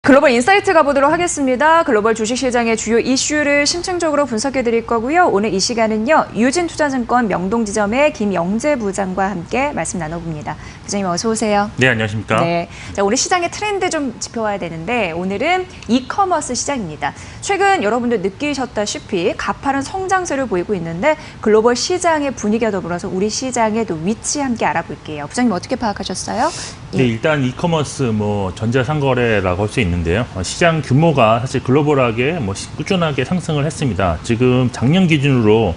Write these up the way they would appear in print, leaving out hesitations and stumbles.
글로벌 인사이트 가보도록 하겠습니다. 글로벌 주식시장의 주요 이슈를 심층적으로 분석해 드릴 거고요. 오늘 이 시간은요. 유진투자증권 명동지점의 김영재 부장과 함께 말씀 나눠봅니다. 부장님 어서 오세요. 네, 안녕하십니까. 네, 자, 오늘 시장의 트렌드 좀 짚어봐야 되는데 오늘은 이커머스 시장입니다. 최근 여러분들 느끼셨다시피 가파른 성장세를 보이고 있는데 글로벌 시장의 분위기와 더불어서 우리 시장의 또 위치 함께 알아볼게요. 부장님 어떻게 파악하셨어요? 네, 일단 이커머스 전자상거래라고 할 수 있는데요. 시장 규모가 사실 글로벌하게 꾸준하게 상승을 했습니다. 지금 작년 기준으로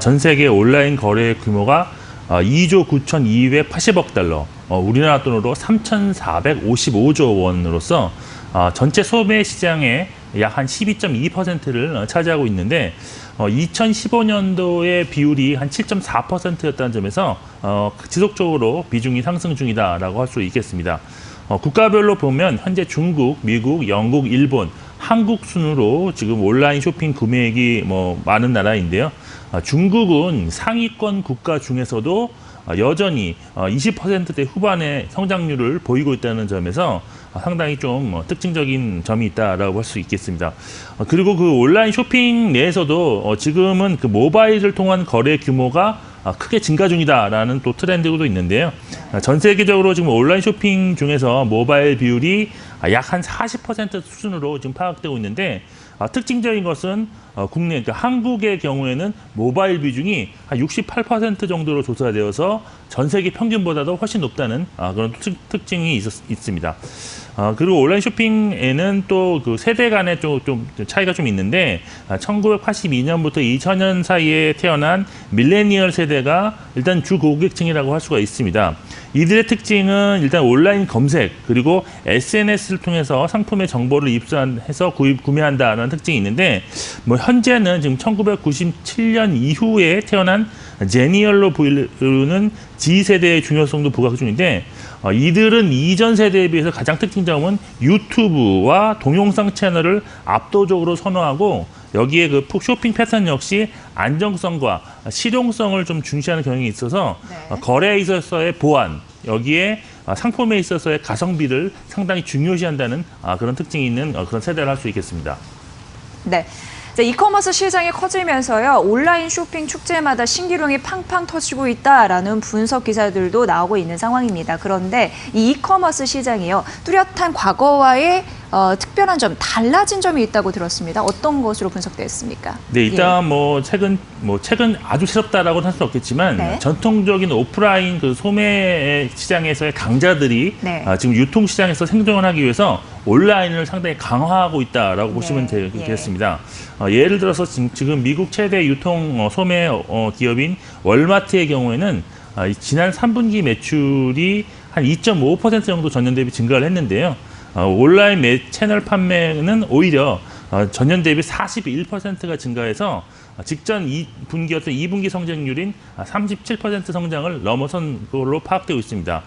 전 세계 온라인 거래 규모가 2조 9,280억 달러, 우리나라 돈으로 3,455조 원으로서 전체 소매 시장의 약 한 12.2%를 차지하고 있는데 2015년도의 비율이 한 7.4%였다는 점에서 지속적으로 비중이 상승 중이다라고 할 수 있겠습니다. 국가별로 보면 현재 중국, 미국, 영국, 일본, 한국 순으로 지금 온라인 쇼핑 구매액이 많은 나라인데요. 중국은 상위권 국가 중에서도 여전히 20%대 후반의 성장률을 보이고 있다는 점에서 상당히 좀 특징적인 점이 있다라고 할 수 있겠습니다. 그리고 그 온라인 쇼핑 내에서도 지금은 그 모바일을 통한 거래 규모가 크게 증가 중이다라는 또 트렌드도 있는데요. 전 세계적으로 지금 온라인 쇼핑 중에서 모바일 비율이 약 한 40% 수준으로 지금 파악되고 있는데 특징적인 것은 국내, 그러니까 한국의 경우에는 모바일 비중이 한 68% 정도로 조사되어서 전 세계 평균보다도 훨씬 높다는 그런 특징이 있습니다. 그리고 온라인 쇼핑에는 또 그 세대 간의 좀 차이가 좀 있는데 1982년부터 2000년 사이에 태어난 밀레니얼 세대가 일단 주 고객층이라고 할 수가 있습니다. 이들의 특징은 일단 온라인 검색 그리고 SNS를 통해서 상품의 정보를 입수해서 구매한다는 특징이 있는데 현재는 지금 1997년 이후에 태어난 제니얼로 부르는 G세대의 중요성도 부각 중인데 이들은 이전 세대에 비해서 가장 특징점은 유튜브와 동영상 채널을 압도적으로 선호하고 여기에 그 쇼핑 패턴 역시 안정성과 실용성을 좀 중시하는 경향이 있어서 거래에 있어서의 보안, 여기에 상품에 있어서의 가성비를 상당히 중요시한다는 그런 특징이 있는 그런 세대를 할 수 있겠습니다. 네. 이커머스 시장이 커지면서요. 온라인 쇼핑 축제마다 신기록이 팡팡 터지고 있다라는 분석 기사들도 나오고 있는 상황입니다. 그런데 이 이커머스 시장이요. 뚜렷한 과거와의 특별한 점, 달라진 점이 있다고 들었습니다. 어떤 것으로 분석되었습니까? 네, 일단 최근 아주 새롭다라고는 할 수 없겠지만 네. 전통적인 오프라인 그 소매 시장에서의 강자들이 지금 유통 시장에서 생존을 하기 위해서 온라인을 상당히 강화하고 있다라고 보시면 되겠습니다. 예를 들어서 지금 미국 최대 유통 소매 기업인 월마트의 경우에는 지난 3분기 매출이 한 2.5% 정도 전년 대비 증가를 했는데요. 온라인 채널 판매는 오히려 전년 대비 41%가 증가해서 직전 2분기였던 2분기 성장률인 37% 성장을 넘어선 걸로 파악되고 있습니다.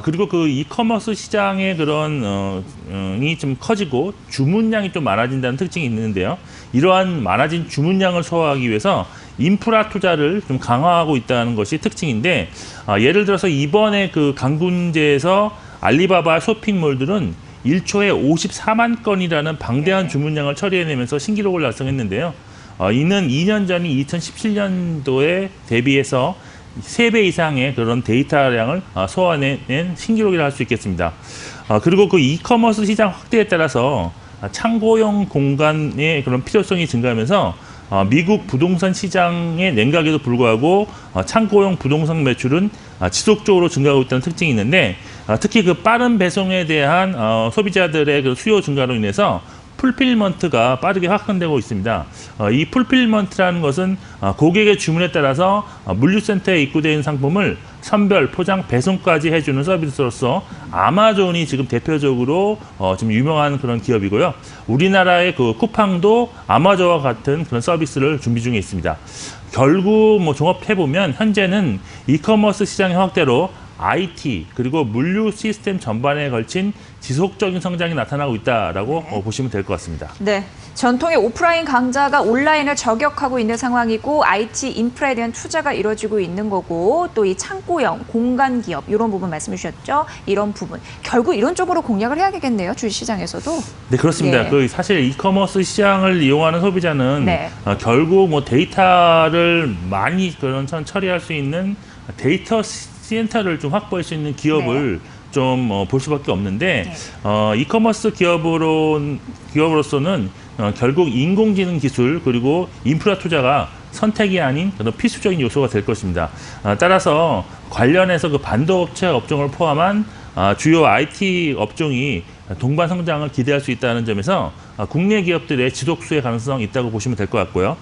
그리고 그 이커머스 시장의 그런 이 좀 커지고 주문량이 좀 많아진다는 특징이 있는데요. 이러한 많아진 주문량을 소화하기 위해서 인프라 투자를 좀 강화하고 있다는 것이 특징인데 예를 들어서 이번에 그 강군제에서 알리바바 쇼핑몰들은 1초에 54만 건이라는 방대한 주문량을 처리해내면서 신기록을 달성했는데요. 이는 2년 전인 2017년도에 대비해서 3배 이상의 그런 데이터량을 소화해낸 신기록이라 할 수 있겠습니다. 그리고 그 이커머스 시장 확대에 따라서 창고용 공간의 그런 필요성이 증가하면서 미국 부동산 시장의 냉각에도 불구하고 창고용 부동산 매출은 지속적으로 증가하고 있다는 특징이 있는데 특히 그 빠른 배송에 대한 소비자들의 그 수요 증가로 인해서 풀필먼트가 빠르게 확산되고 있습니다. 이 풀필먼트라는 것은 고객의 주문에 따라서 물류센터에 입고되어 있는 상품을 선별, 포장, 배송까지 해주는 서비스로서 아마존이 지금 대표적으로 좀 유명한 그런 기업이고요. 우리나라의 그 쿠팡도 아마존과 같은 그런 서비스를 준비 중에 있습니다. 결국 종합해보면 현재는 이커머스 시장의 확대로 IT 그리고 물류 시스템 전반에 걸친 지속적인 성장이 나타나고 있다라고 보시면 될 것 같습니다. 네. 전통의 오프라인 강자가 온라인을 저격하고 있는 상황이고 IT 인프라에 대한 투자가 이루어지고 있는 거고 또 이 창고형 공간 기업 이런 부분 말씀해 주셨죠. 이런 부분 결국 이런 쪽으로 공략을 해야겠네요. 주식시장에서도. 네, 그렇습니다. 예. 그 사실 이커머스 시장을 이용하는 소비자는 네. 결국 뭐 데이터를 많이 처리할 수 있는 데이터 센터를 좀 확보할 수 있는 기업을 좀 볼 수밖에 없는데 이커머스 기업으로서는 결국 인공지능 기술 그리고 인프라 투자가 선택이 아닌 그런 필수적인 요소가 될 것입니다. 따라서 관련해서 그 반도체 업종을 포함한 주요 IT 업종이 동반 성장을 기대할 수 있다는 점에서 국내 기업들의 지속 수혜 가능성이 있다고 보시면 될 것 같고요.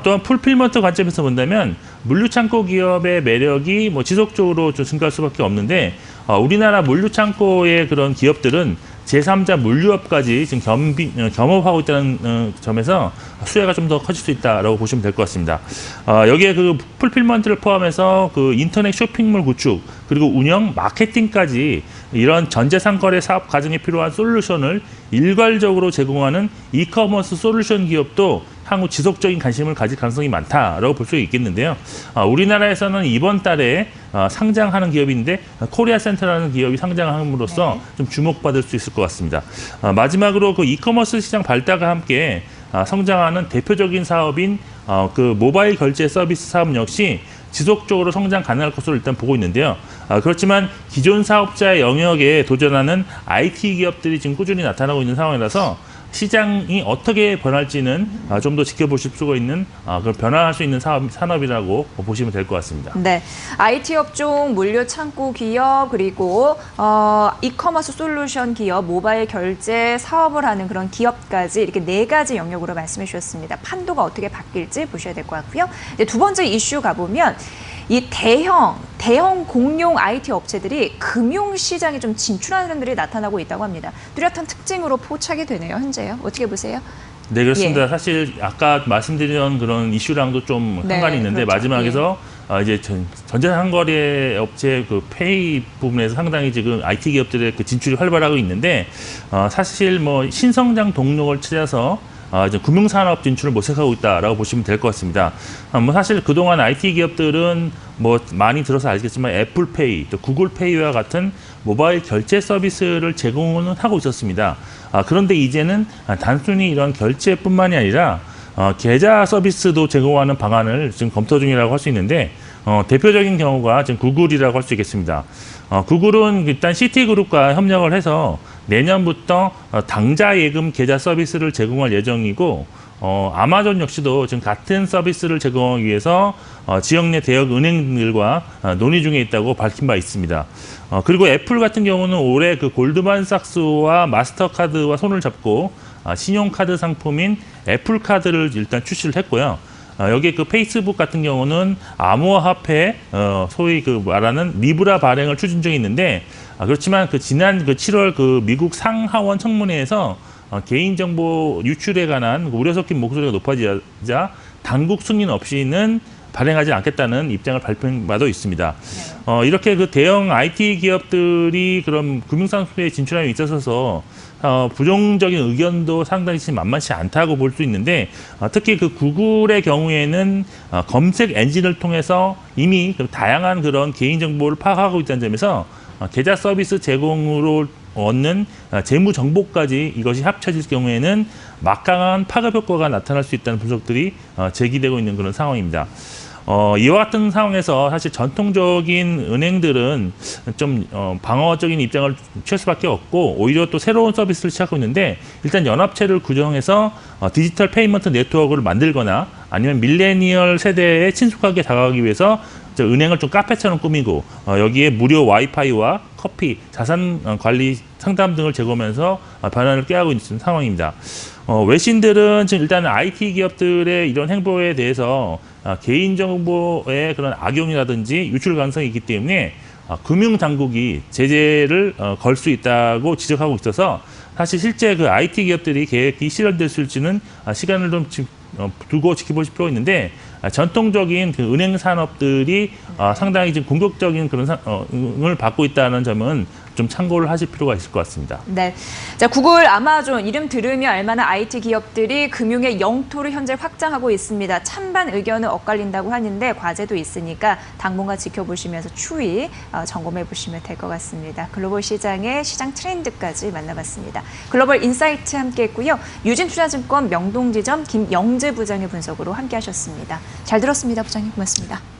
또한 풀필먼트 관점에서 본다면 물류창고 기업의 매력이 뭐 지속적으로 좀 증가할 수밖에 없는데 우리나라 물류창고의 그런 기업들은 제3자 물류업까지 지금 겸업하고 있다는 점에서 수혜가 좀 더 커질 수 있다라고 보시면 될 것 같습니다. 여기에 그 풀필먼트를 포함해서 그 인터넷 쇼핑몰 구축 그리고 운영, 마케팅까지 이런 전자상거래 사업 과정에 필요한 솔루션을 일괄적으로 제공하는 이커머스 솔루션 기업도 향후 지속적인 관심을 가질 가능성이 많다라고 볼 수 있겠는데요. 우리나라에서는 이번 달에 상장하는 기업인데 코리아센터라는 기업이 상장함으로써 좀 주목받을 수 있을 것 같습니다. 마지막으로 그 이커머스 시장 발달과 함께 성장하는 대표적인 사업인 그 모바일 결제 서비스 사업 역시 지속적으로 성장 가능할 것으로 일단 보고 있는데요. 그렇지만 기존 사업자의 영역에 도전하는 IT 기업들이 지금 꾸준히 나타나고 있는 상황이라서 시장이 어떻게 변할지는 좀 더 지켜보실 수가 있는 그런 변화할 수 있는 산업이라고 보시면 될 것 같습니다. 네, IT 업종, 물류 창고 기업 그리고 이커머스 솔루션 기업, 모바일 결제 사업을 하는 그런 기업까지 이렇게 4가지 영역으로 말씀해 주셨습니다. 판도가 어떻게 바뀔지 보셔야 될 것 같고요. 이제 두 번째 이슈 가보면 이 대형 공룡 IT 업체들이 금융시장에 좀 진출하는 사람들이 나타나고 있다고 합니다. 뚜렷한 특징으로 포착이 되네요, 현재요. 어떻게 보세요? 네, 그렇습니다. 사실 아까 말씀드린 그런 이슈랑도 좀 상관이 있는데 그렇죠. 마지막에서 이제 전자상거래 업체 그 페이 부분에서 상당히 지금 IT 기업들의 그 진출이 활발하고 있는데 사실 뭐 신성장 동력을 찾아서 이제 금융산업 진출을 모색하고 있다라고 보시면 될 것 같습니다. 뭐 사실 그동안 IT 기업들은 뭐 많이 들어서 알겠지만 애플페이, 또 구글페이와 같은 모바일 결제 서비스를 제공은 하고 있었습니다. 그런데 이제는 단순히 이런 결제뿐만이 아니라 계좌 서비스도 제공하는 방안을 지금 검토 중이라고 할 수 있는데 대표적인 경우가 지금 구글이라고 할 수 있겠습니다. 구글은 일단 시티그룹과 협력을 해서 내년부터 당좌 예금 계좌 서비스를 제공할 예정이고 아마존 역시도 지금 같은 서비스를 제공하기 위해서 지역 내 대형 은행들과 논의 중에 있다고 밝힌 바 있습니다. 그리고 애플 같은 경우는 올해 그 골드만삭스와 마스터카드와 손을 잡고 신용카드 상품인 애플카드를 일단 출시를 했고요. 여기에 그 페이스북 같은 경우는 암호화폐, 소위 그 말하는 리브라 발행을 추진 중에 있는데, 그렇지만 그 지난 그 7월 그 미국 상하원 청문회에서 개인정보 유출에 관한 우려 섞인 목소리가 높아지자 당국 승인 없이는 발행하지 않겠다는 입장을 발표한 바도 있습니다. 이렇게 그 대형 IT 기업들이 그런 금융산업에 진출함에 있어서 부정적인 의견도 상당히 만만치 않다고 볼 수 있는데 특히 그 구글의 경우에는 검색 엔진을 통해서 이미 다양한 그런 개인정보를 파악하고 있다는 점에서 계좌 서비스 제공으로 얻는 재무 정보까지 이것이 합쳐질 경우에는 막강한 파급 효과가 나타날 수 있다는 분석들이 제기되고 있는 그런 상황입니다. 이와 같은 상황에서 사실 전통적인 은행들은 좀 방어적인 입장을 취할 수밖에 없고 오히려 또 새로운 서비스를 시작하고 있는데 일단 연합체를 구성해서 디지털 페이먼트 네트워크를 만들거나 아니면 밀레니얼 세대에 친숙하게 다가가기 위해서 은행을 좀 카페처럼 꾸미고 여기에 무료 와이파이와 커피, 자산 관리 상담 등을 제공하면서 변화를 꾀하고 있는 상황입니다. 외신들은 지금 일단 IT 기업들의 이런 행보에 대해서 개인정보의 그런 악용이라든지 유출 가능성이 있기 때문에 금융당국이 제재를 걸 수 있다고 지적하고 있어서 사실 실제 그 IT 기업들이 계획이 실현될 수 있을지는 시간을 좀 두고 지켜보실 필요가 있는데 전통적인 그 은행 산업들이 상당히 지금 공격적인 그런 을 받고 있다는 점은 좀 참고를 하실 필요가 있을 것 같습니다. 네. 자, 구글, 아마존 이름 들으면 알만한 IT 기업들이 금융의 영토를 현재 확장하고 있습니다. 찬반 의견은 엇갈린다고 하는데 과제도 있으니까 당분간 지켜보시면서 추이 점검해 보시면 될 것 같습니다. 글로벌 시장의 시장 트렌드까지 만나봤습니다. 글로벌 인사이트 함께했고요. 유진투자증권 명동지점 김영재 부장의 분석으로 함께하셨습니다. 잘 들었습니다, 부장님. 고맙습니다.